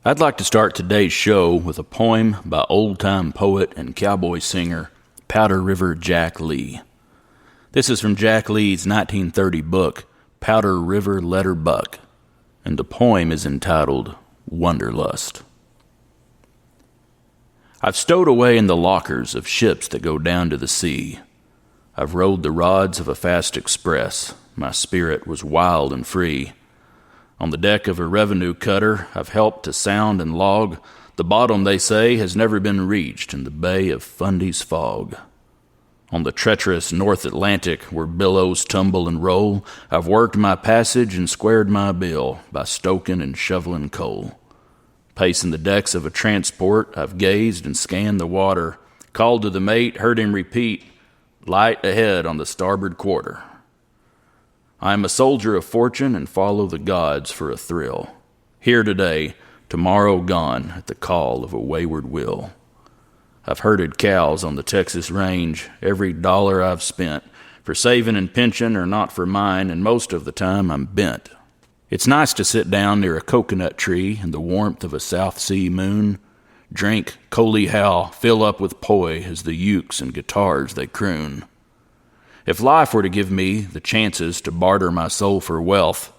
I'd like to start today's show with a poem by old-time poet and cowboy singer Powder River Jack Lee. This is from Jack Lee's 1930 book, Powder River Letter Buck, and the poem is entitled Wanderlust. I've stowed away in the lockers of ships that go down to the sea. I've rode the rods of a fast express. My spirit was wild and free. On the deck of a revenue cutter, I've helped to sound and log. The bottom, they say, has never been reached in the bay of Fundy's fog. On the treacherous North Atlantic, where billows tumble and roll, I've worked my passage and squared my bill by stoking and shoveling coal. Pacing the decks of a transport, I've gazed and scanned the water, called to the mate, heard him repeat, "Light ahead on the starboard quarter." I am a soldier of fortune and follow the gods for a thrill. Here today, tomorrow gone at the call of a wayward will. I've herded cows on the Texas range. Every dollar I've spent for saving and pension or not for mine, and most of the time I'm bent. It's nice to sit down near a coconut tree in the warmth of a South Sea moon, drink Coley Howe, fill up with poi as the ukes and guitars they croon. If life were to give me the chances to barter my soul for wealth,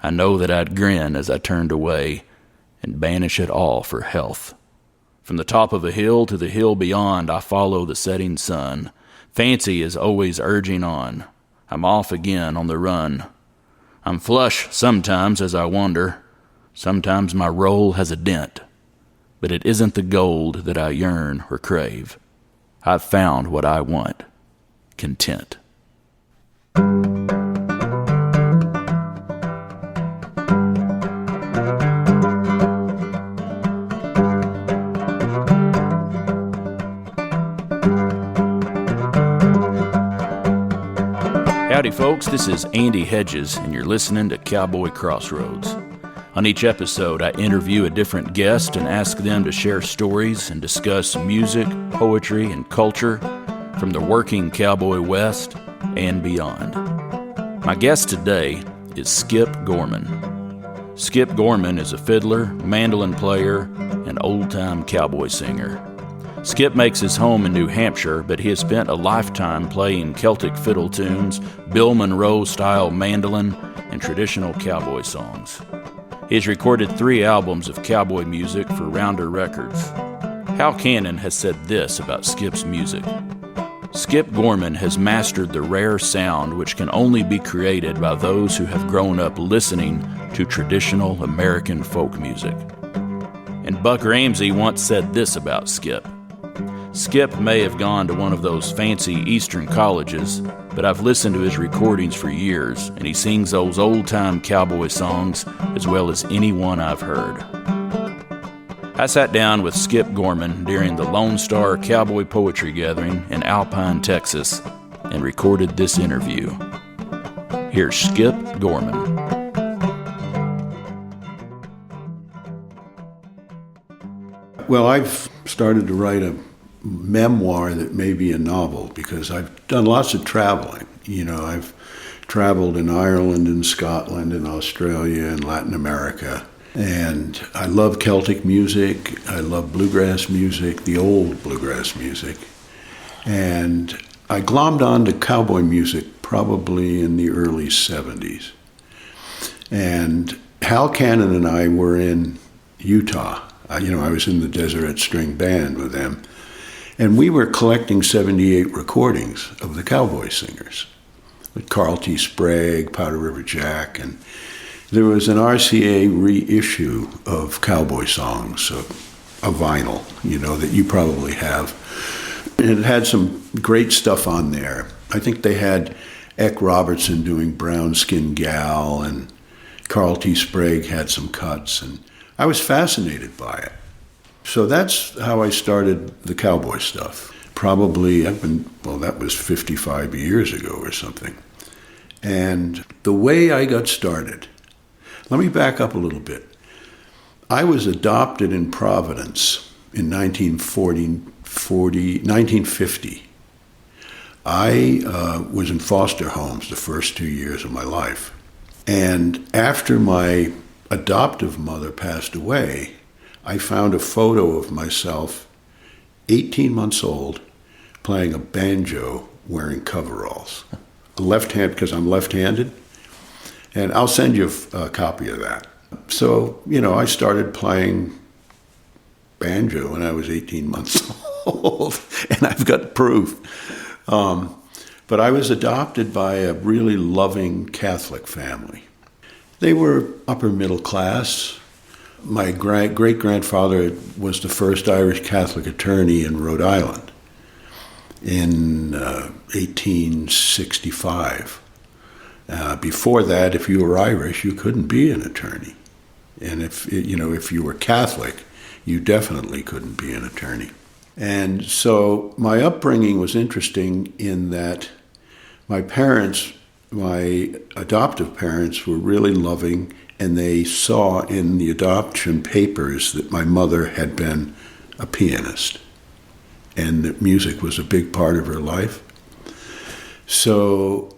I know that I'd grin as I turned away and banish it all for health. From the top of a hill to the hill beyond, I follow the setting sun. Fancy is always urging on. I'm off again on the run. I'm flush sometimes as I wander. Sometimes my roll has a dent. But it isn't the gold that I yearn or crave. I've found what I want. Content. Howdy folks, this is Andy Hedges and you're listening to Cowboy Crossroads. On each episode, I interview a different guest and ask them to share stories and discuss music, poetry, and culture from the working cowboy west and beyond. My guest today is Skip Gorman. Skip Gorman is a fiddler, mandolin player, and old-time cowboy singer. Skip makes his home in New Hampshire, but he has spent a lifetime playing Celtic fiddle tunes, Bill Monroe-style mandolin, and traditional cowboy songs. He has recorded 3 albums of cowboy music for Rounder Records. Hal Cannon has said this about Skip's music. Skip Gorman has mastered the rare sound which can only be created by those who have grown up listening to traditional American folk music. And Buck Ramsey once said this about Skip. Skip may have gone to one of those fancy Eastern colleges, but I've listened to his recordings for years, and he sings those old-time cowboy songs as well as anyone I've heard. I sat down with Skip Gorman during the Lone Star Cowboy Poetry Gathering in Alpine, Texas, and recorded this interview. Here's Skip Gorman. Well, I've started to write a memoir that may be a novel because I've done lots of traveling. I've traveled in Ireland and Scotland and Australia and Latin America. And I love Celtic music, I love bluegrass music, the old bluegrass music. And I glommed on to cowboy music probably in the early 70s. And Hal Cannon and I were in Utah. I was in the Deseret String Band with them. And we were collecting 78 recordings of the cowboy singers with Carl T. Sprague, Powder River Jack, and there was an RCA reissue of cowboy songs, a vinyl, that you probably have. And it had some great stuff on there. I think they had Eck Robertson doing Brown Skin Gal, and Carl T. Sprague had some cuts, and I was fascinated by it. So that's how I started the cowboy stuff. Probably, that was 55 years ago or something. And the way I got started, let me back up a little bit. I was adopted in Providence in 1950. I was in foster homes the first 2 years of my life. And after my adoptive mother passed away, I found a photo of myself, 18 months old, playing a banjo wearing coveralls. Left hand, because I'm left-handed. And I'll send you a copy of that. So, I started playing banjo when I was 18 months old, and I've got proof. But I was adopted by a really loving Catholic family. They were upper middle class. My great-grandfather was the first Irish Catholic attorney in Rhode Island in 1865. Before that, if you were Irish, you couldn't be an attorney. And if you were Catholic, you definitely couldn't be an attorney. And so my upbringing was interesting in that my adoptive parents, were really loving, and they saw in the adoption papers that my mother had been a pianist and that music was a big part of her life. So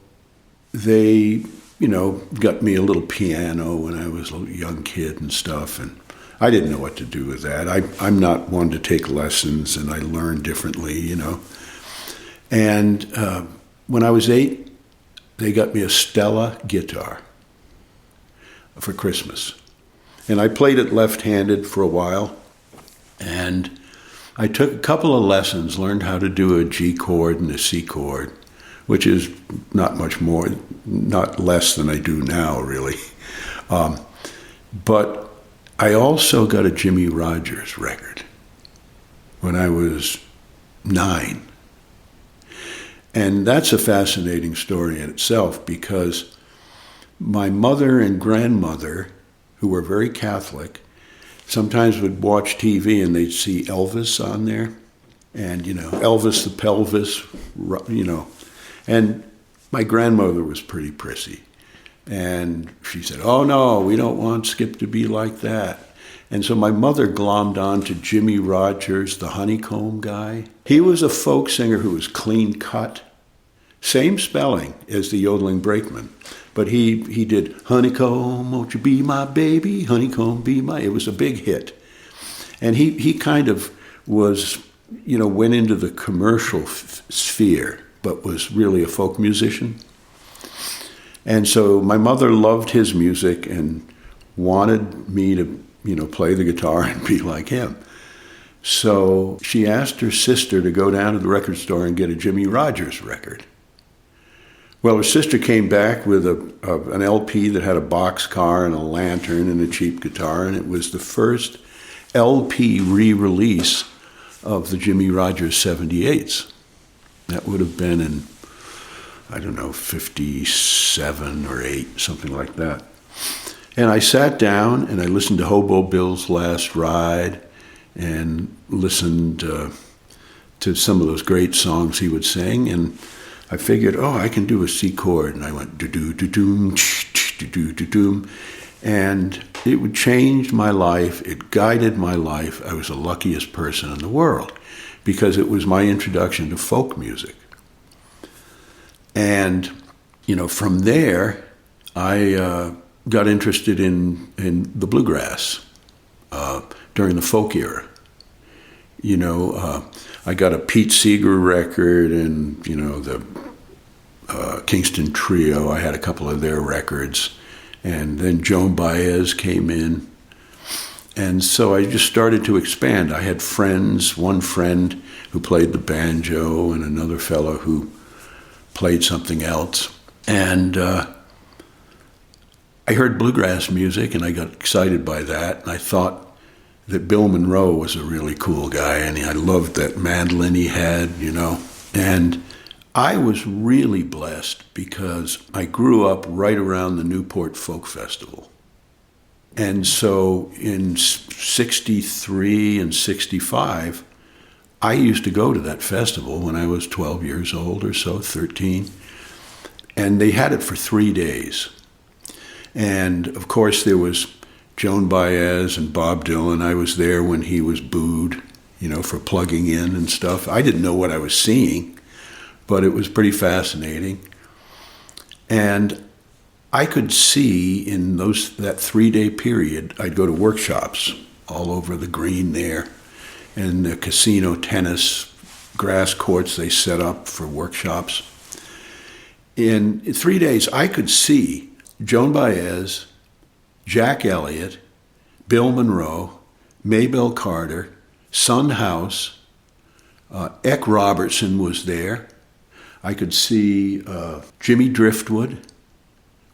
they, got me a little piano when I was a young kid and stuff, and I didn't know what to do with that. I'm not one to take lessons, and I learn differently, And when I was 8, they got me a Stella guitar for Christmas. And I played it left-handed for a while, and I took a couple of lessons, learned how to do a G chord and a C chord, which is not less than I do now, really. But I also got a Jimmie Rogers record when I was 9. And that's a fascinating story in itself, because my mother and grandmother, who were very Catholic, sometimes would watch TV and they'd see Elvis on there. And, Elvis the Pelvis, And my grandmother was pretty prissy. And she said, "Oh, no, we don't want Skip to be like that." And so my mother glommed on to Jimmie Rogers, the honeycomb guy. He was a folk singer who was clean cut. Same spelling as the Yodeling Brakeman. But he did, "Honeycomb, won't you be my baby? Honeycomb, be my..." It was a big hit. And he kind of was, went into the commercial sphere, but was really a folk musician. And so my mother loved his music and wanted me to, play the guitar and be like him. So she asked her sister to go down to the record store and get a Jimmie Rogers record. Well, her sister came back with an LP that had a boxcar and a lantern and a cheap guitar, and it was the first LP re-release of the Jimmie Rogers 78s. That would have been in, 57 or 8, something like that. And I sat down and I listened to Hobo Bill's Last Ride and listened to some of those great songs he would sing. And I figured, I can do a C chord. And I went do-do-do-doom, do-do-do-doom. And it would change my life. It guided my life. I was the luckiest person in the world because it was my introduction to folk music. And, from there, I got interested in the bluegrass during the folk era. I got a Pete Seeger record and, the Kingston Trio. I had a couple of their records. And then Joan Baez came in. And so I just started to expand. I had friends, one friend who played the banjo and another fellow who played something else. And I heard bluegrass music and I got excited by that. And I thought that Bill Monroe was a really cool guy, and I loved that mandolin he had, And I was really blessed because I grew up right around the Newport Folk Festival. And so in 63 and 65, I used to go to that festival when I was 12 years old or so, 13. And they had it for 3 days. And of course there was Joan Baez and Bob Dylan. I was there when he was booed, for plugging in and stuff. I didn't know what I was seeing, but it was pretty fascinating. And I could see in that 3-day period, I'd go to workshops all over the green there. And the casino tennis grass courts they set up for workshops. In 3 days, I could see Joan Baez, Jack Elliott, Bill Monroe, Maybelle Carter, Son House, Eck Robertson was there. I could see Jimmie Driftwood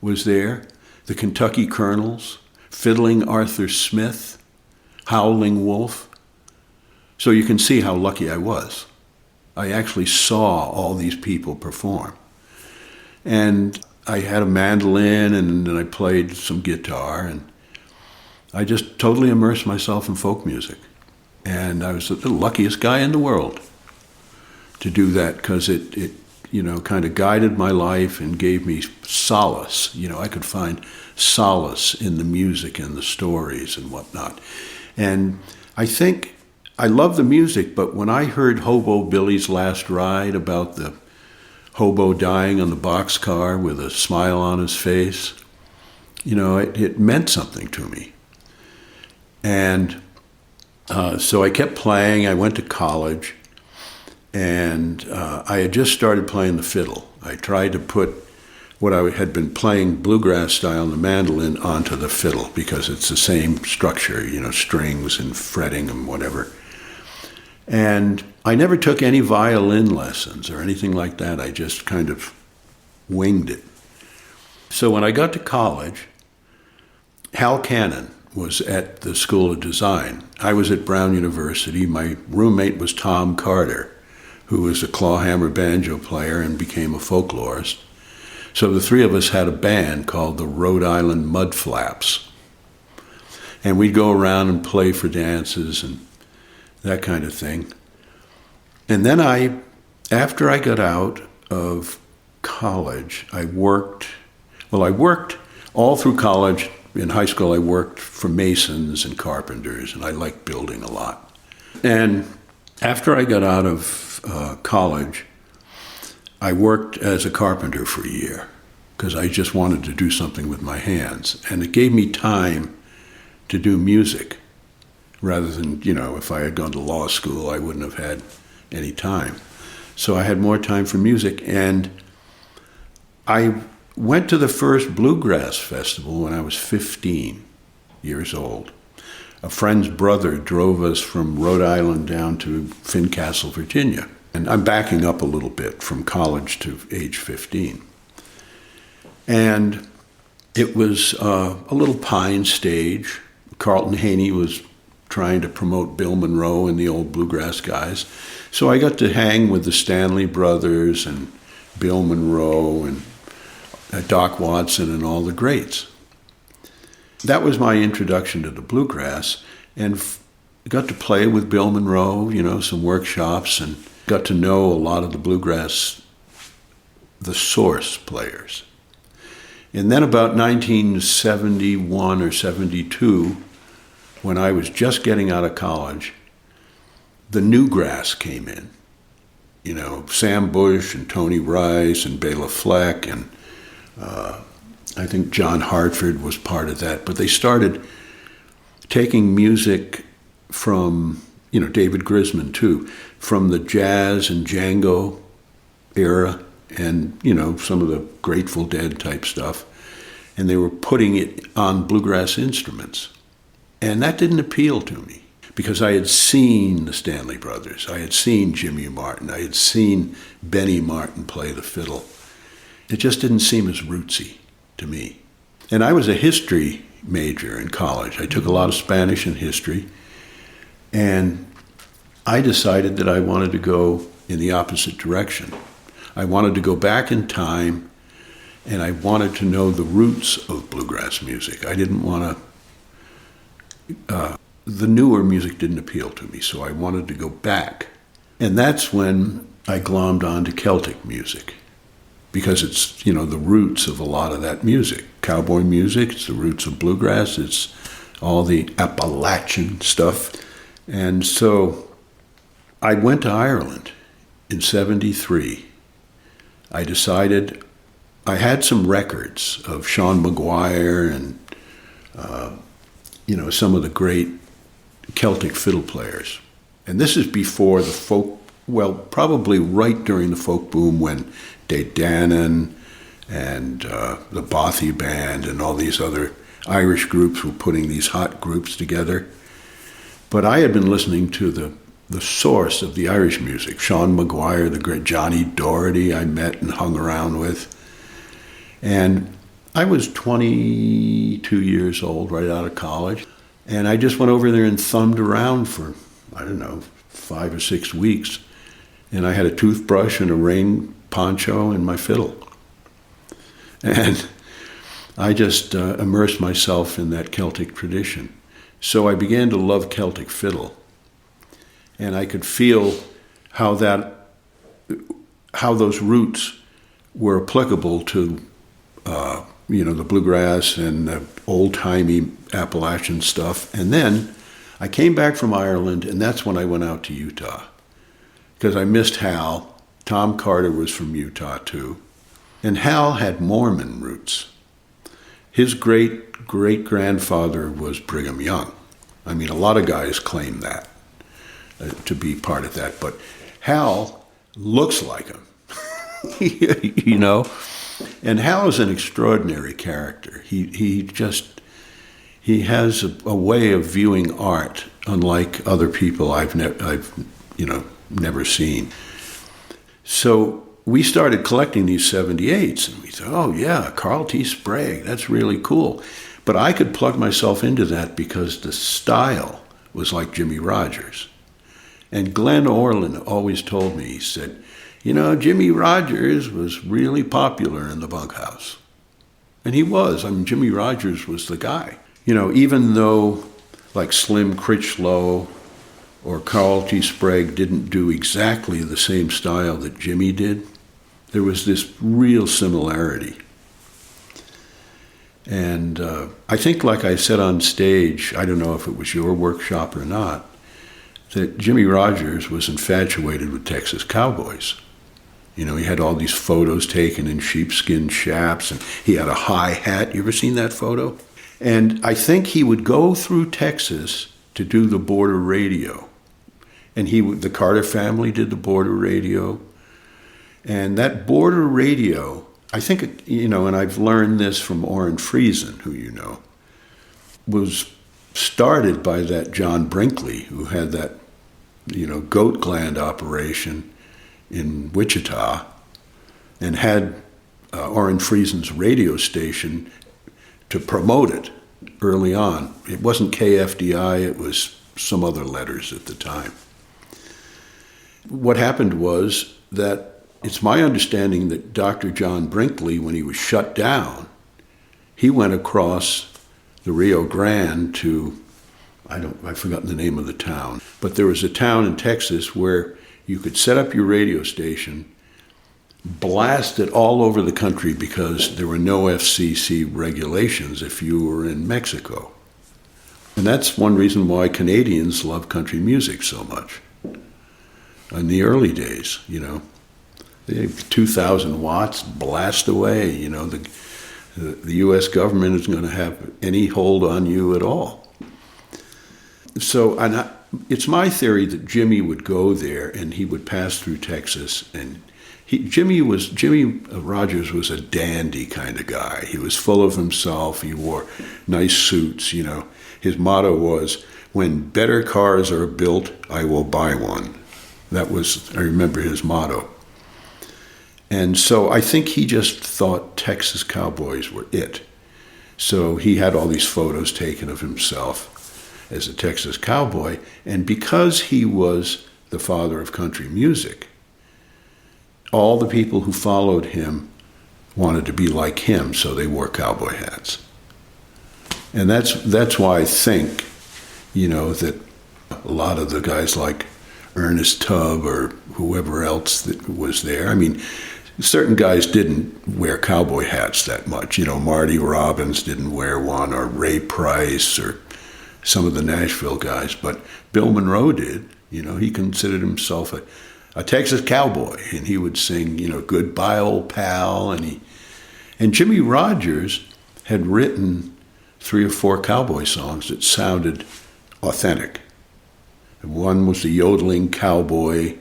was there, the Kentucky Colonels, Fiddling Arthur Smith, Howling Wolf. So you can see how lucky I was. I actually saw all these people perform. And I had a mandolin and I played some guitar, and I just totally immersed myself in folk music. And I was the luckiest guy in the world to do that, because it kind of guided my life and gave me solace. I could find solace in the music and the stories and whatnot. And I think I love the music, but when I heard Hobo Billy's Last Ride about the hobo dying on the boxcar with a smile on his face, it meant something to me. And so I kept playing. I went to college, and I had just started playing the fiddle. I tried to put what I had been playing bluegrass style on the mandolin onto the fiddle, because it's the same structure, strings and fretting and whatever. And I never took any violin lessons or anything like that. I just kind of winged it. So when I got to college, Hal Cannon was at the School of Design. I was at Brown University. My roommate was Tom Carter, who was a clawhammer banjo player and became a folklorist. So the three of us had a band called the Rhode Island Mudflaps. And we'd go around and play for dances and that kind of thing. And then after I got out of college, I worked all through college. In high school, I worked for masons and carpenters, and I liked building a lot. And after I got out of college, I worked as a carpenter for a year, because I just wanted to do something with my hands. And it gave me time to do music, rather than, if I had gone to law school, I wouldn't have had any time. So I had more time for music, and I went to the first Bluegrass Festival when I was 15 years old. A friend's brother drove us from Rhode Island down to Fincastle, Virginia. And I'm backing up a little bit from college to age 15. And it was a little pine stage. Carlton Haney was trying to promote Bill Monroe and the old bluegrass guys. So I got to hang with the Stanley Brothers and Bill Monroe and Doc Watson and all the greats. That was my introduction to the bluegrass, and got to play with Bill Monroe, some workshops, and got to know a lot of the bluegrass, the source players. And then about 1971 or 72, when I was just getting out of college, the newgrass came in. Sam Bush and Tony Rice and Bela Fleck, and I think John Hartford was part of that. But they started taking music from, David Grisman too, from the jazz and Django era, and, some of the Grateful Dead type stuff. And they were putting it on bluegrass instruments. And that didn't appeal to me, because I had seen the Stanley Brothers. I had seen Jimmy Martin. I had seen Benny Martin play the fiddle. It just didn't seem as rootsy to me. And I was a history major in college. I took a lot of Spanish and history. And I decided that I wanted to go in the opposite direction. I wanted to go back in time, and I wanted to know the roots of bluegrass music. I didn't want to... the newer music didn't appeal to me, so I wanted to go back. And that's when I glommed onto Celtic music, because it's, the roots of a lot of that music. Cowboy music, it's the roots of bluegrass, it's all the Appalachian stuff. And so I went to Ireland in 73. I decided, I had some records of Sean Maguire and, some of the great Celtic fiddle players. And this is before the folk, well, probably right during the folk boom when Dave Dannon and the Bothy Band and all these other Irish groups were putting these hot groups together. But I had been listening to the source of the Irish music, Sean Maguire, the great Johnny Doherty I met and hung around with. And I was 22 years old, right out of college. And I just went over there and thumbed around for, 5 or 6 weeks. And I had a toothbrush and a rain poncho and my fiddle. And I just immersed myself in that Celtic tradition. So I began to love Celtic fiddle. And I could feel how those roots were applicable to, the bluegrass and the old-timey Appalachian stuff. And then I came back from Ireland, and that's when I went out to Utah. Because I missed Hal. Tom Carter was from Utah, too. And Hal had Mormon roots. His great-great-grandfather was Brigham Young. I mean, a lot of guys claim that, to be part of that. But Hal looks like him, And Hal is an extraordinary character. He has a way of viewing art unlike other people I've never seen. So we started collecting these 78s, and we thought, oh yeah, Carl T. Sprague, that's really cool. But I could plug myself into that because the style was like Jimmie Rogers. And Glenn Orland always told me, he said, Jimmie Rogers was really popular in the bunkhouse. And he was. I mean, Jimmie Rogers was the guy. Even though like Slim Critchlow or Carl T. Sprague didn't do exactly the same style that Jimmie did, there was this real similarity. And I think, like I said on stage, I don't know if it was your workshop or not, that Jimmie Rogers was infatuated with Texas cowboys. He had all these photos taken in sheepskin chaps, and he had a high hat. You ever seen that photo? And I think he would go through Texas to do the border radio. And the Carter family did the border radio. And that border radio, I think, and I've learned this from Orrin Friesen, who you know, was started by that John Brinkley, who had that, goat gland operation in Wichita, and had Orrin Friesen's radio station to promote it early on. It wasn't KFDI, it was some other letters at the time. What happened was that it's my understanding that Dr. John Brinkley, when he was shut down, he went across the Rio Grande to, I've forgotten the name of the town, but there was a town in Texas where you could set up your radio station, blast it all over the country because there were no FCC regulations if you were in Mexico. And that's one reason why Canadians love country music so much. In the early days, they have 2,000 watts, blast away, the U.S. government isn't going to have any hold on you at all. So it's my theory that Jimmie would go there and he would pass through Texas, and Jimmie Rogers was a dandy kind of guy. He was full of himself. He wore nice suits. His motto was, "When better cars are built, I will buy one." I remember his motto. And so I think he just thought Texas cowboys were it. So he had all these photos taken of himself as a Texas cowboy, and because he was the father of country music, all the people who followed him wanted to be like him, so they wore cowboy hats. And that's why I think, that a lot of the guys like Ernest Tubb or whoever else that was there, certain guys didn't wear cowboy hats that much. Marty Robbins didn't wear one, or Ray Price, or some of the Nashville guys, but Bill Monroe did. He considered himself a Texas cowboy, and he would sing, "Goodbye, Old Pal," and Jimmie Rogers had written 3 or 4 cowboy songs that sounded authentic. One was the Yodeling Cowboy,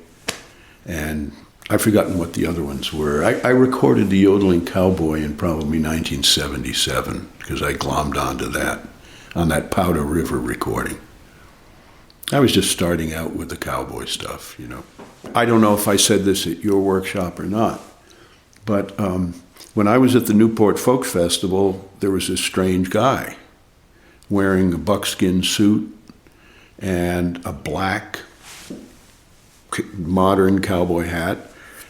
and I've forgotten what the other ones were. I recorded the Yodeling Cowboy in probably 1977 because I glommed onto that on that Powder River recording. I was just starting out with the cowboy stuff, I don't know if I said this at your workshop or not, but when I was at the Newport Folk Festival, there was this strange guy wearing a buckskin suit and a black modern cowboy hat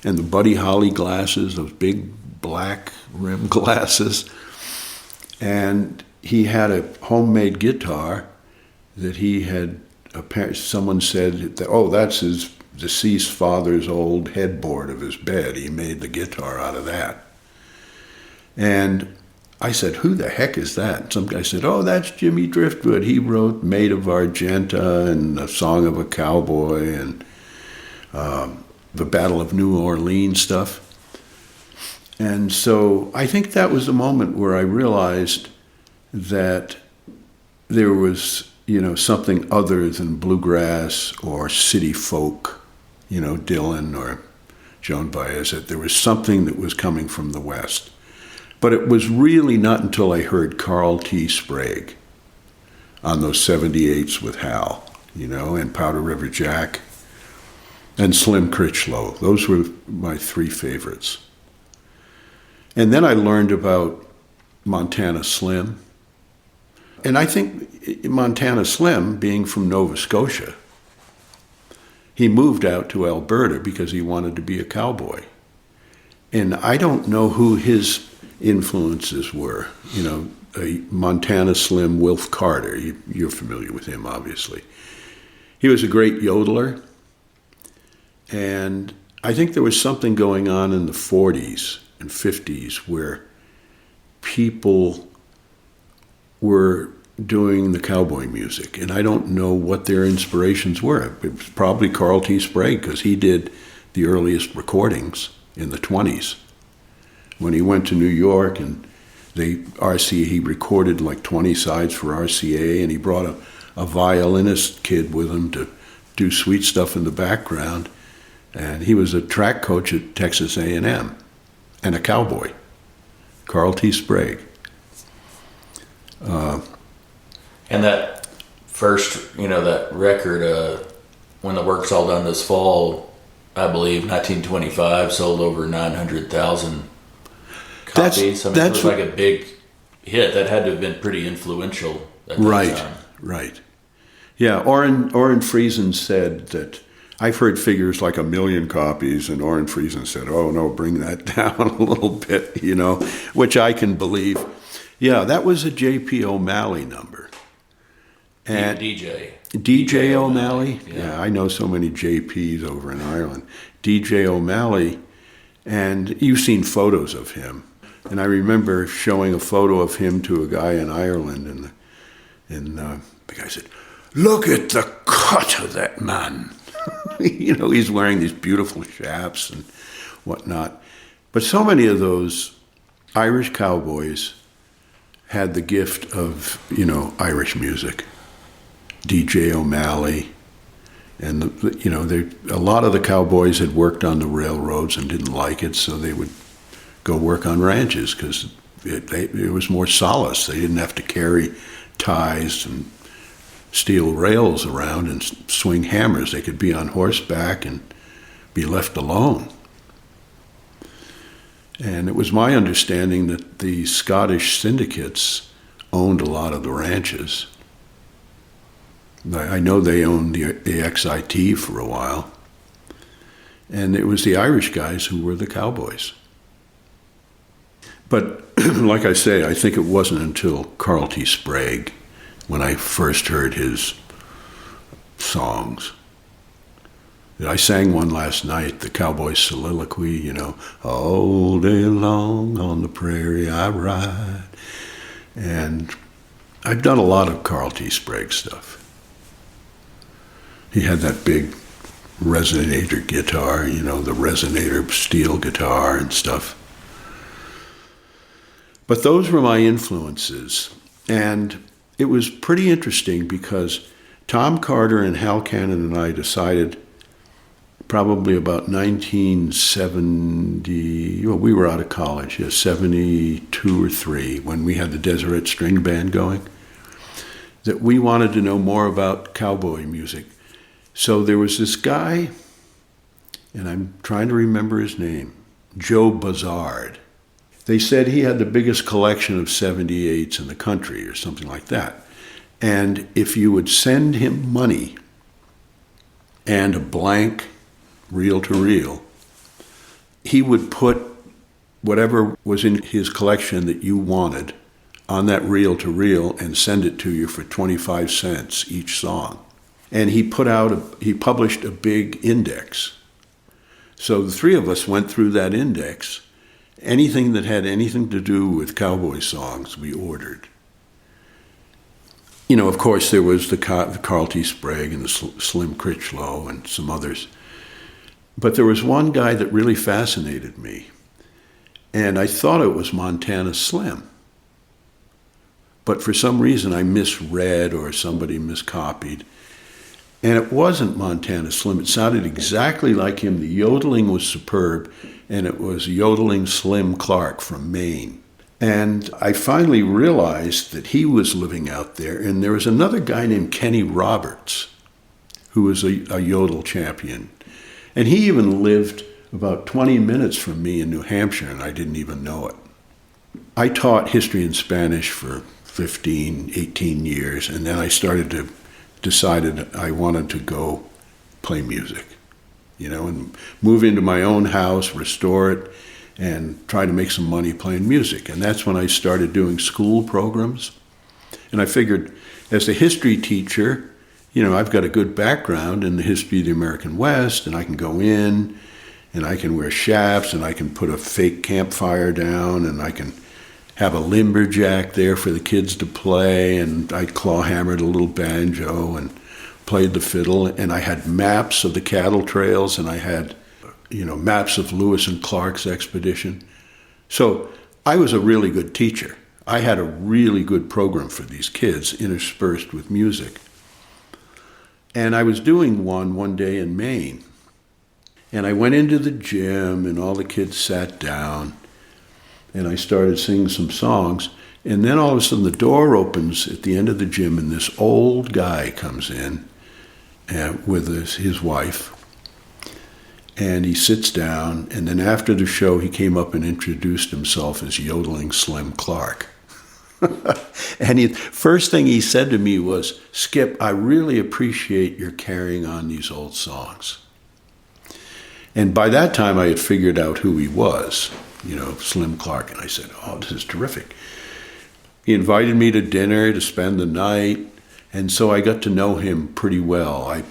and the Buddy Holly glasses, those big black rim glasses. And he had a homemade guitar that he had, someone said, that's his deceased father's old headboard of his bed. He made the guitar out of that. And I said, who the heck is that? Some guy said, that's Jimmie Driftwood. He wrote Maid of Argenta and A Song of a Cowboy and the Battle of New Orleans stuff. And so I think that was the moment where I realized that there was, something other than bluegrass or city folk, Dylan or Joan Baez, that there was something that was coming from the West. But it was really not until I heard Carl T. Sprague on those 78s with Hal, and Powder River Jack and Slim Critchlow. Those were my three favorites. And then I learned about Montana Slim. And I think Montana Slim, being from Nova Scotia, he moved out to Alberta because he wanted to be a cowboy. And I don't know who his influences were. Montana Slim, Wilf Carter. You're familiar with him, obviously. He was a great yodeler. And I think there was something going on in the 40s and 50s where people were doing the cowboy music. And I don't know what their inspirations were. It was probably Carl T. Sprague because he did the earliest recordings in the 20s. When he went to New York and he recorded like 20 sides for RCA, and he brought a violinist kid with him to do sweet stuff in the background. And he was a track coach at Texas A&M and a cowboy, Carl T. Sprague. And that first, that record, When the Work's All Done This Fall, I believe, 1925, sold over 900,000 copies. It was like a big hit. That had to have been pretty influential at that time. Right. Yeah, Orrin Friesen said that, I've heard figures like 1 million copies, and Orrin Friesen said, no, bring that down a little bit, which I can believe. Yeah, that was a J.P. O'Malley number. And DJ O'Malley? Yeah, I know so many JPs over in Ireland. DJ O'Malley, and you've seen photos of him. And I remember showing a photo of him to a guy in Ireland, and the guy said, "Look at the cut of that man." He's wearing these beautiful chaps and whatnot. But so many of those Irish cowboys had the gift of, Irish music. DJ O'Malley, and a lot of the cowboys had worked on the railroads and didn't like it, so they would go work on ranches because it was more solace. They didn't have to carry ties and steel rails around and swing hammers. They could be on horseback and be left alone. And it was my understanding that the Scottish syndicates owned a lot of the ranches. I know they owned the XIT for a while. And it was the Irish guys who were the cowboys. But like I say, I think it wasn't until Carl T. Sprague when I first heard his songs. I sang one last night, the Cowboy Soliloquy, all day long on the prairie I ride. And I've done a lot of Carl T. Sprague stuff. He had that big resonator guitar, the resonator steel guitar and stuff. But those were my influences. And it was pretty interesting because Tom Carter and Hal Cannon and I decided probably about 1970, well, we were out of college, 72 or 3, when we had the Deseret String Band going, that we wanted to know more about cowboy music. So there was this guy, and I'm trying to remember his name, Joe Bazard. They said he had the biggest collection of 78s in the country or something like that. And if you would send him money and a blank reel-to-reel, he would put whatever was in his collection that you wanted on that reel-to-reel and send it to you for 25 cents each song. And he published a big index. So the 3 of us went through that index. Anything that had anything to do with cowboy songs, we ordered. You know, of course, there was the Carl T. Sprague and the Slim Critchlow and some others. But there was one guy that really fascinated me, and I thought it was Montana Slim. But for some reason, I misread or somebody miscopied. And it wasn't Montana Slim. It sounded exactly like him. The yodeling was superb, and it was Yodeling Slim Clark from Maine. And I finally realized that he was living out there, and there was another guy named Kenny Roberts, who was a yodel champion. And he even lived about 20 minutes from me in New Hampshire, and I didn't even know it. I taught history and Spanish for 15, 18 years, and then I decided I wanted to go play music, you know, and move into my own house, restore it, and try to make some money playing music. And that's when I started doing school programs. And I figured, as a history teacher, you know, I've got a good background in the history of the American West, and I can go in, and I can wear chaps, and I can put a fake campfire down, and I can have a lumberjack there for the kids to play, and I claw-hammered a little banjo and played the fiddle, and I had maps of the cattle trails, and I had, you know, maps of Lewis and Clark's expedition. So I was a really good teacher. I had a really good program for these kids interspersed with music. And I was doing one day in Maine, and I went into the gym, and all the kids sat down, and I started singing some songs, and then all of a sudden the door opens at the end of the gym, and this old guy comes in with his wife, and he sits down, and then after the show he came up and introduced himself as Yodeling Slim Clark. And first thing he said to me was, "Skip, I really appreciate your carrying on these old songs." And by that time I had figured out who he was, you know, Slim Clark. And I said, "Oh, this is terrific." He invited me to dinner to spend the night, and so I got to know him pretty well. I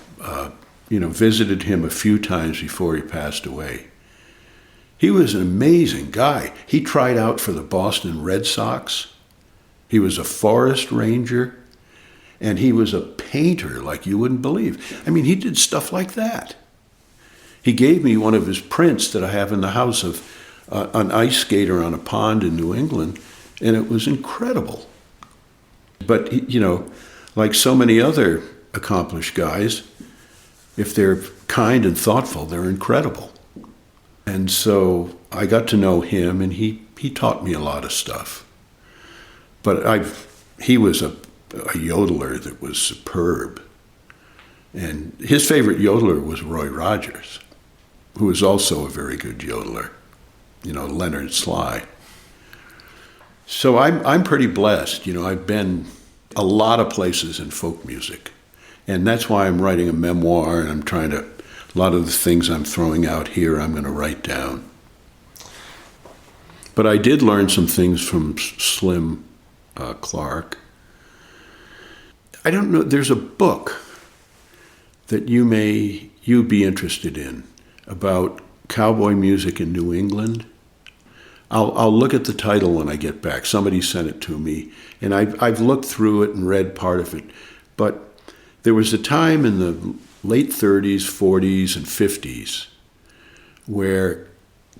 visited him a few times before he passed away. He was an amazing guy. He tried out for the Boston Red Sox. He was a forest ranger, and he was a painter like you wouldn't believe. I mean, he did stuff like that. He gave me one of his prints that I have in the house of an ice skater on a pond in New England, and it was incredible. But, you know, like so many other accomplished guys, if they're kind and thoughtful, they're incredible. And so I got to know him, and he taught me a lot of stuff. But he was a yodeler that was superb. And his favorite yodeler was Roy Rogers, who was also a very good yodeler, you know, Leonard Sly. So I'm pretty blessed. You know, I've been a lot of places in folk music. And that's why I'm writing a memoir, and a lot of the things I'm throwing out here I'm going to write down. But I did learn some things from Slim Clark. I don't know, there's a book that you'd be interested in about cowboy music in New England. I'll look at the title when I get back. Somebody sent it to me, and I've looked through it and read part of it. But there was a time in the late 30s, 40s, and 50s where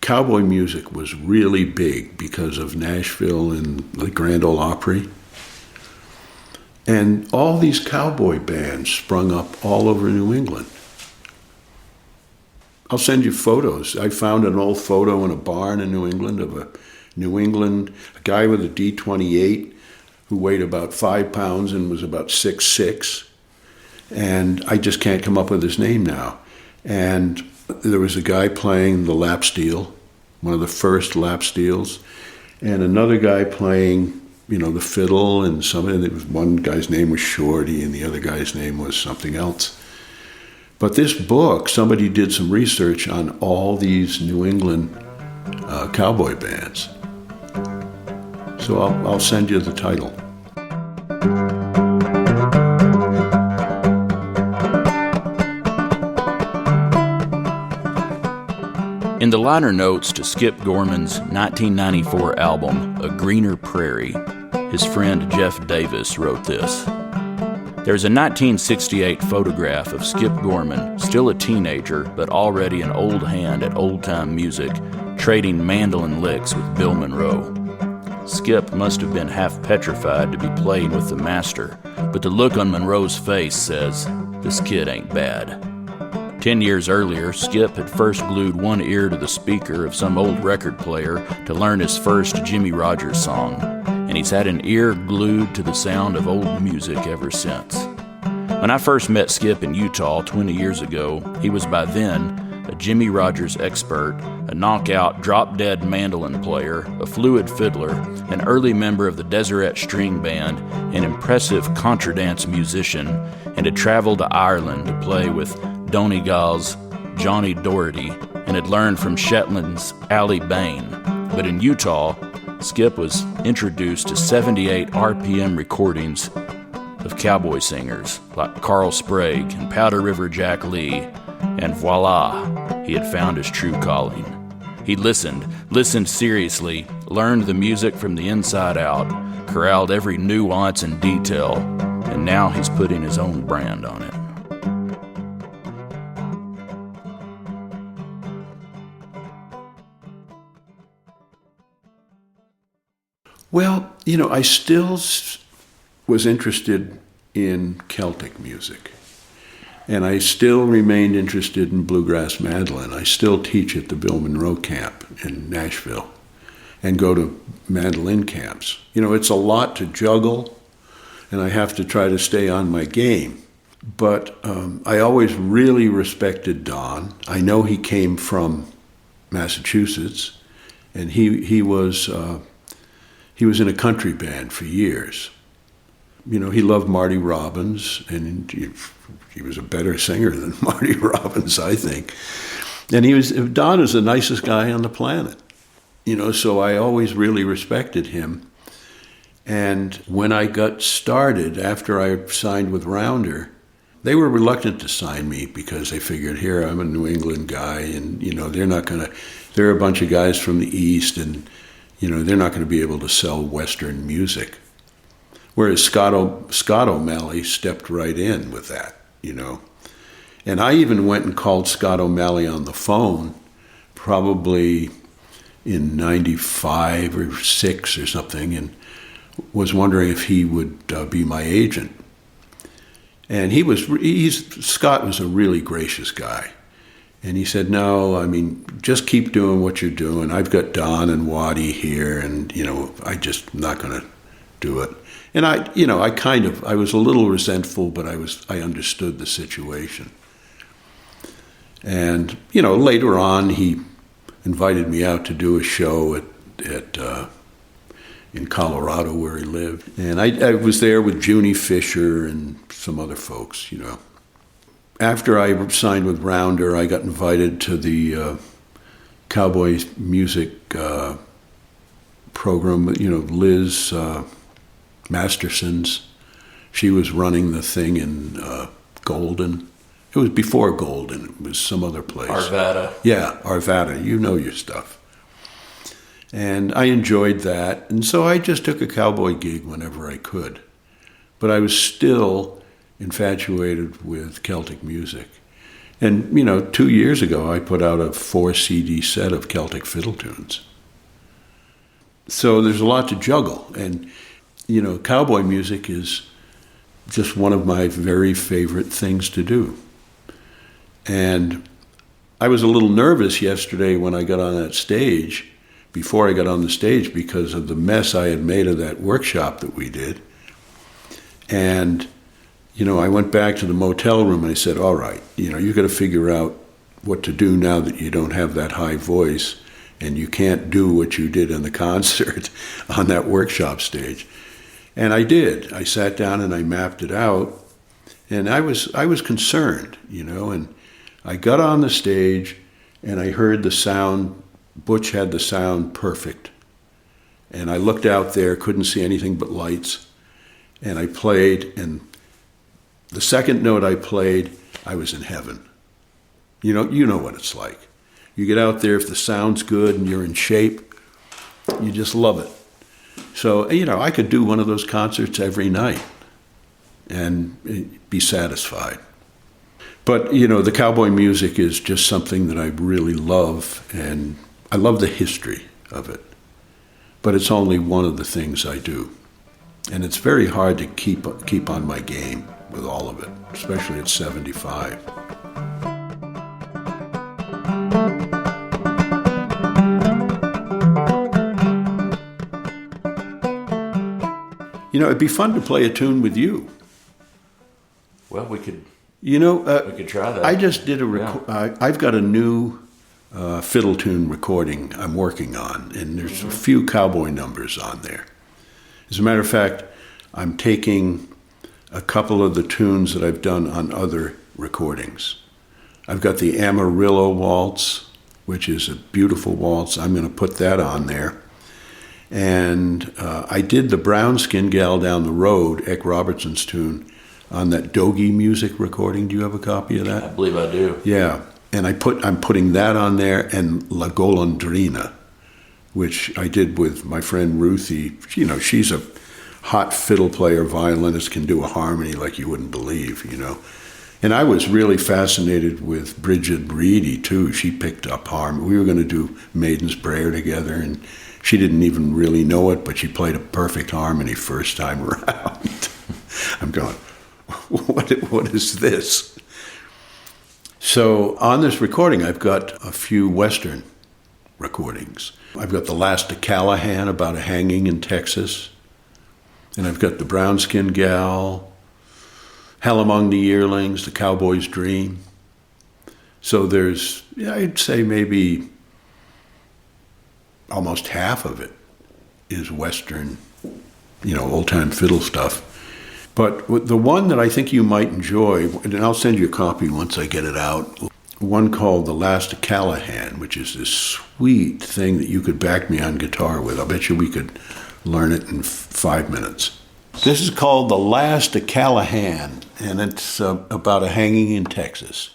cowboy music was really big because of Nashville and the Grand Ole Opry. And all these cowboy bands sprung up all over New England. I'll send you photos. I found an old photo in a barn in New England of a guy with a D-28 who weighed about 5 pounds and was about 6'6". And I just can't come up with his name now. And there was a guy playing the lap steel, one of the first lap steels, and another guy playing, the fiddle, and one guy's name was Shorty and the other guy's name was something else. But this book, somebody did some research on all these New England cowboy bands. So I'll send you the title. In the liner notes to Skip Gorman's 1994 album, A Greener Prairie, his friend Jeff Davis wrote this. There's a 1968 photograph of Skip Gorman, still a teenager, but already an old hand at old-time music, trading mandolin licks with Bill Monroe. Skip must have been half petrified to be playing with the master, but the look on Monroe's face says, this kid ain't bad. 10 years earlier, Skip had first glued one ear to the speaker of some old record player to learn his first Jimmie Rogers song, and he's had an ear glued to the sound of old music ever since. When I first met Skip in Utah 20 years ago, he was by then a Jimmie Rogers expert, a knockout drop-dead mandolin player, a fluid fiddler, an early member of the Deseret String Band, an impressive contradance musician, and had traveled to Ireland to play with Donegal's Johnny Doherty and had learned from Shetland's Ali Bain. But in Utah, Skip was introduced to 78 RPM recordings of cowboy singers like Carl Sprague and Powder River Jack Lee, and voila, he had found his true calling. He listened seriously, learned the music from the inside out, corralled every nuance and detail, and now he's putting his own brand on it. Well, I still was interested in Celtic music, and I still remained interested in bluegrass mandolin. I still teach at the Bill Monroe camp in Nashville and go to mandolin camps. It's a lot to juggle, and I have to try to stay on my game. But I always really respected Don. I know he came from Massachusetts, and he was in a country band for years. He loved Marty Robbins, and he was a better singer than Marty Robbins, I think. And Don is the nicest guy on the planet, so I always really respected him. And when I got started, after I signed with Rounder, they were reluctant to sign me because they figured, here, I'm a New England guy, and, they're a bunch of guys from the East, and, they're not going to be able to sell Western music. Whereas Scott O'Malley stepped right in with that, And I even went and called Scott O'Malley on the phone, probably in 95 or 6 or something, and was wondering if he would be my agent. And Scott was a really gracious guy. And he said, no, just keep doing what you're doing. I've got Don and Waddy here, and, I'm just not going to do it. And I was a little resentful, but I understood the situation. And, later on, he invited me out to do a show in Colorado where he lived. And I was there with Juni Fisher and some other folks, After I signed with Rounder, I got invited to the cowboy music program. Liz Masterson's, she was running the thing in Golden. It was before Golden. It was some other place. Arvada. Yeah, Arvada. You know your stuff. And I enjoyed that. And so I just took a cowboy gig whenever I could. But I was still infatuated with Celtic music. And, 2 years ago, I put out a 4-CD set of Celtic fiddle tunes. So there's a lot to juggle. And, cowboy music is just one of my very favorite things to do. And I was a little nervous yesterday when I got on that stage, before I got on the stage, because of the mess I had made of that workshop that we did. And, I went back to the motel room and I said, all right, you got to figure out what to do now that you don't have that high voice and you can't do what you did in the concert on that workshop stage. And I did. I sat down and I mapped it out, and I was concerned, and I got on the stage and I heard the sound. Butch had the sound perfect. And I looked out there, couldn't see anything but lights, and I played, and the second note I played, I was in heaven. You know what it's like. You get out there, if the sound's good and you're in shape, you just love it. So, I could do one of those concerts every night and be satisfied. But, the cowboy music is just something that I really love, and I love the history of it. But it's only one of the things I do. And it's very hard to keep on my game with all of it, especially at 75. It'd be fun to play a tune with you. Well, we could try that. I just did I've got a new fiddle tune recording I'm working on, and there's a few cowboy numbers on there. As a matter of fact, I'm taking a couple of the tunes that I've done on other recordings. I've got the Amarillo Waltz, which is a beautiful waltz. I'm going to put that on there. And I did the Brown Skin Gal Down the Road, Eck Robertson's tune, on that Dogie music recording. Do you have a copy of that? I believe I do. Yeah. And I'm putting that on there, and La Golondrina, which I did with my friend Ruthie. She's a hot fiddle player, violinist, can do a harmony like you wouldn't believe, And I was really fascinated with Bridget Breedy, too. She picked up harmony. We were going to do Maiden's Prayer together, and she didn't even really know it, but she played a perfect harmony first time around. I'm going, what is this? So on this recording, I've got a few Western recordings. I've got The Last of Callahan, about a hanging in Texas. And I've got The Brown Skin Gal, Hell Among the Yearlings, The Cowboy's Dream. So there's, I'd say maybe almost half of it is Western, old-time fiddle stuff. But the one that I think you might enjoy, and I'll send you a copy once I get it out, one called The Last of Callahan, which is this sweet thing that you could back me on guitar with. I'll bet you we could learn it in 5 minutes. This is called The Last of Callahan, and it's about a hanging in Texas.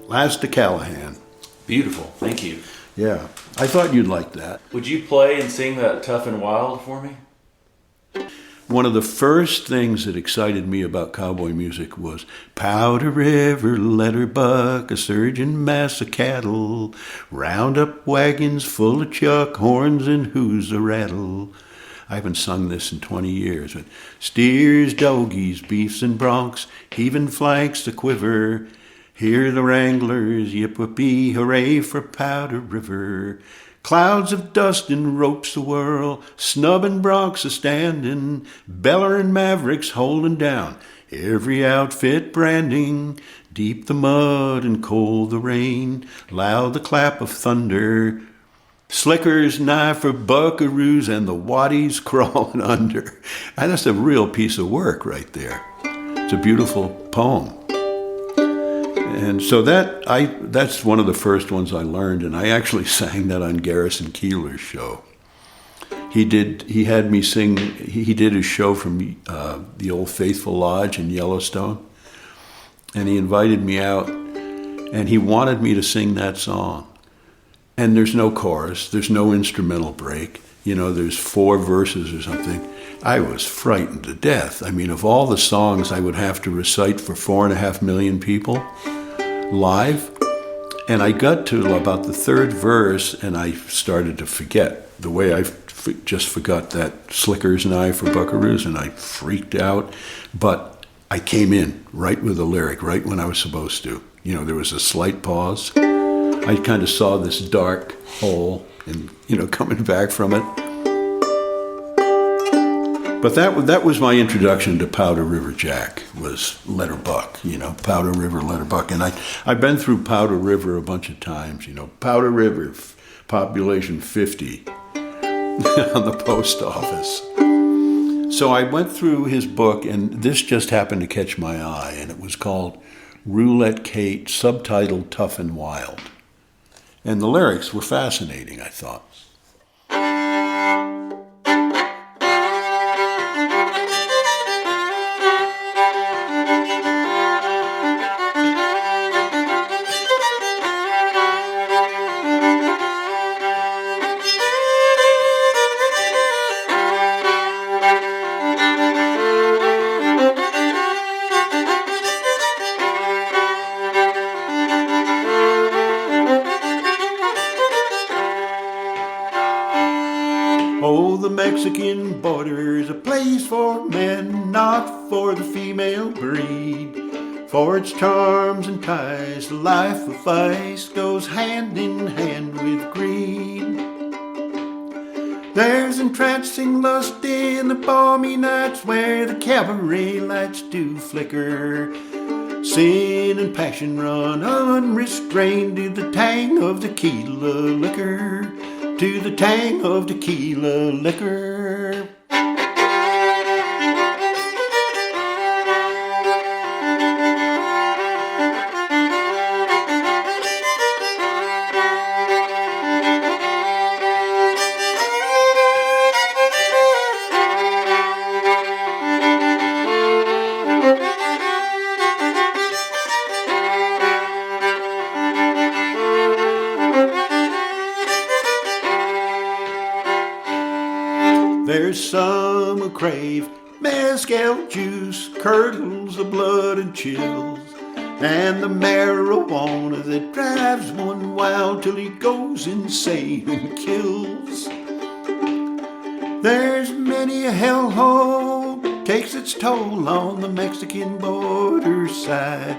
Last of Callahan. Beautiful. Thank you. Yeah. I thought you'd like that. Would you play and sing that Tough and Wild for me? one of the first things that excited me about cowboy music was Powder River, let her buck, a surging mass of cattle, round up wagons full of chuck, horns and who's a rattle. I haven't sung this in 20 years, but steers, dogies, beefs and broncs, heaving flanks to quiver. Hear the wranglers, yip-whoopee, hooray for Powder River. Clouds of dust and ropes a-whirl, snubbing broncs a-standing, bellerin' mavericks holding down, every outfit branding, deep the mud and cold the rain, loud the clap of thunder, slickers nigh for buckaroos and the waddies crawling under. And that's a real piece of work right there. It's a beautiful poem. And so that's one of the first ones I learned, and I actually sang that on Garrison Keillor's show. He had me sing, he did his show from the Old Faithful Lodge in Yellowstone, and he invited me out, and he wanted me to sing that song. And there's no chorus, there's no instrumental break, there's 4 verses or something. I was frightened to death. I mean, of all the songs I would have to recite for 4.5 million people live, and I got to about the 3rd verse, and I started to forget the way I just forgot that slickers and I for buckaroos, and I freaked out. But I came in right with the lyric, right when I was supposed to. There was a slight pause. I kind of saw this dark hole, and coming back from it. But that was my introduction to Powder River Jack, was Let Her Buck, Powder River, Let Her Buck. And I've been through Powder River a bunch of times, Powder River, population 50 on the post office. So I went through his book, and this just happened to catch my eye, and it was called Roulette Kate, subtitled Tough and Wild. And the lyrics were fascinating, I thought. Oh, the Mexican border's a place for men, not for the female breed. For its charms and ties, the life of vice goes hand in hand with greed. There's entrancing lust in the balmy nights where the cabaret lights do flicker. Sin and passion run unrestrained to the tang of tequila liquor. To the tang of tequila liquor. There's some who crave mezcal juice, curdles of blood and chills, and the marijuana that drives one wild till he goes insane and kills. There's many a hellhole takes its toll on the Mexican border side,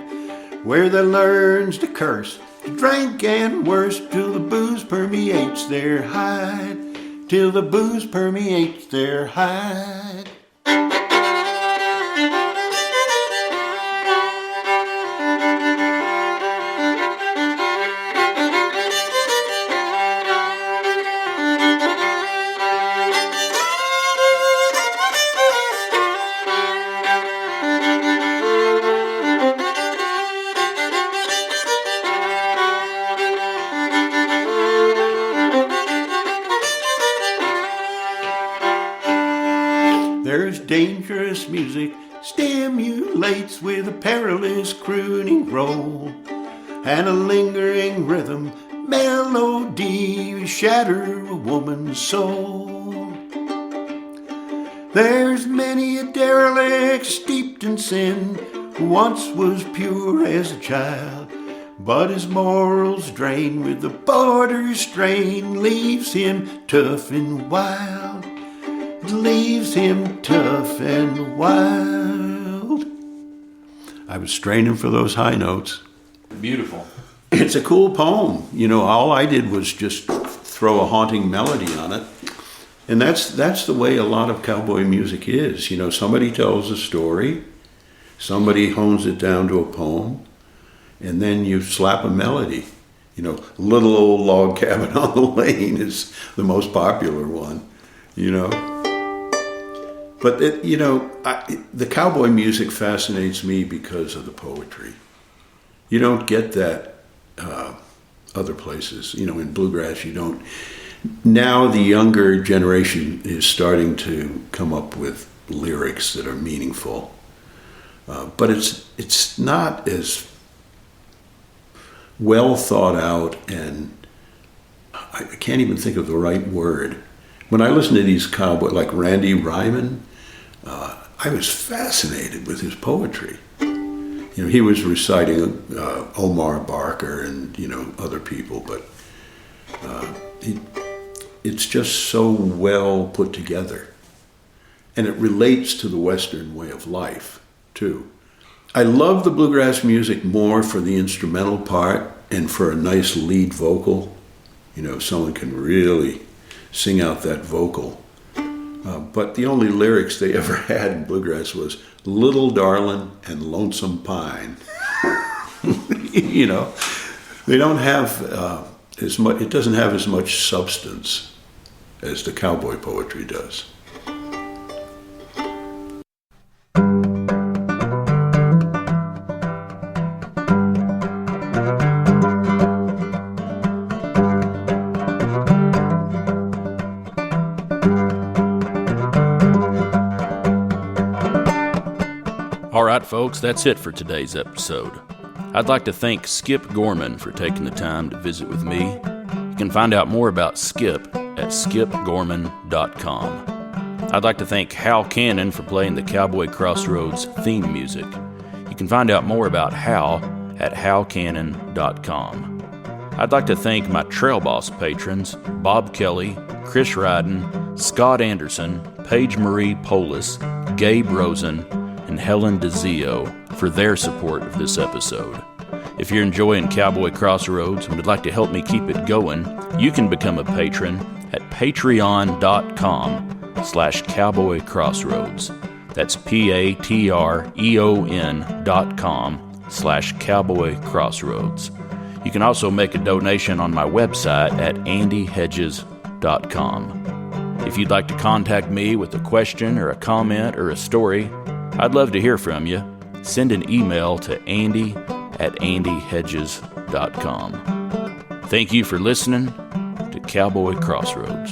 where they learns to curse, to drink and worse, till the booze permeates their hide. Till the booze permeates their hide. There's dangerous music, stimulates with a perilous crooning roll, and a lingering rhythm, melody, shatter a woman's soul. There's many a derelict steeped in sin who once was pure as a child, but his morals drained with the border strain leaves him tough and wild. It leaves him tough and wild. I was straining for those high notes. Beautiful. It's a cool poem. You know, all I did was just throw a haunting melody on it. And that's the way a lot of cowboy music is. You know, somebody tells a story, somebody hones it down to a poem, and then you slap a melody. You know, Little Old Log Cabin on the Lane is the most popular one, you know. But, the cowboy music fascinates me because of the poetry. You don't get that other places. You know, in bluegrass, you don't. Now the younger generation is starting to come up with lyrics that are meaningful. But it's not as well thought out, and I can't even think of the right word. When I listen to these cowboys, like Randy Ryman, I was fascinated with his poetry. You know, he was reciting Omar Barker and, other people, but it's just so well put together. And it relates to the Western way of life, too. I love the bluegrass music more for the instrumental part and for a nice lead vocal. You know, someone can really sing out that vocal. But the only lyrics they ever had in bluegrass was Little Darlin' and Lonesome Pine. You know, they don't have as much, it doesn't have as much substance as the cowboy poetry does. All right, folks, that's it for today's episode. I'd like to thank Skip Gorman for taking the time to visit with me. You can find out more about Skip at skipgorman.com. I'd like to thank Hal Cannon for playing the Cowboy Crossroads theme music. You can find out more about Hal at halcannon.com. I'd like to thank my Trail Boss patrons, Bob Kelly, Chris Ryden, Scott Anderson, Paige Marie Polis, Gabe Rosen, and Helen DeZio for their support of this episode. If you're enjoying Cowboy Crossroads and would like to help me keep it going, you can become a patron at patreon.com/Cowboy Crossroads. That's patreon.com/Cowboy Crossroads. You can also make a donation on my website at andyhedges.com. If you'd like to contact me with a question or a comment or a story, I'd love to hear from you. Send an email to andy@andyhedges.com. Thank you for listening to Cowboy Crossroads.